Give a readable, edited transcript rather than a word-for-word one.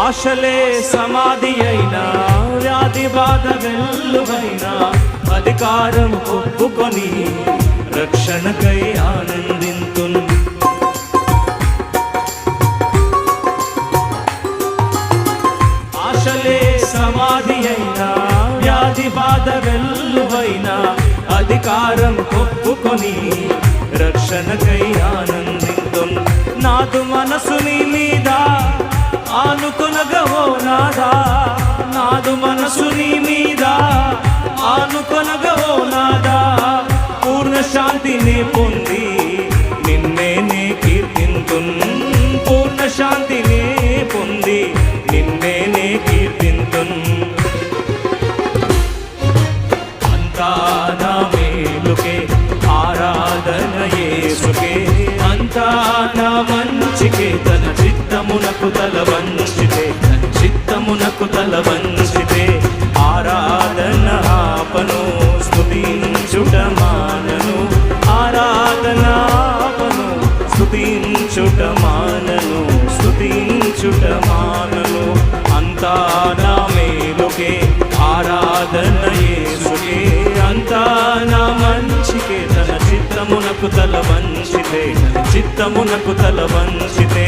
ఆశలే సమాధి అయినా, వ్యాధి బాధ వెల్లువైనా, అధికారం ఒప్పుకొని రక్షణకై ఆనందింతున్. ఆశలే సమాధి అయినా, వ్యాధి బాధ వెల్లువైనా, అధికారం ఒప్పుకొని రక్షణకై ఆనందింతున్. నాదు మనసు నీ మీద ఆనుకొనగవో నాదా, నాదు మనసు నీ మీద ఆనుకొనగవో నాదా. పూర్ణ శాంతిని పొంది నిన్నే నే కీర్తింతున్. పూర్ణ శాంతిని పొంది నిన్నే నే కీర్తింతున్. అంతా నా మేలుకే ఆరాధన యేసుకే, అంతా నా మంచికే. తన చిత్తమునకు తల వంచితే, తన చిత్తమునకు తల వంచితే, ఆరాధన ఆపను స్తుతించుట మానను. ఆరాధన ఆపను స్తుతించుట మానను, స్తుతించుట మానను. అంతా నా మేలుకే ఆరాధన యేసుకే, అంతా నా మంచికే. తన చిత్తమునకు తల వంచితే, చిత్తమునకు తల వంచితే,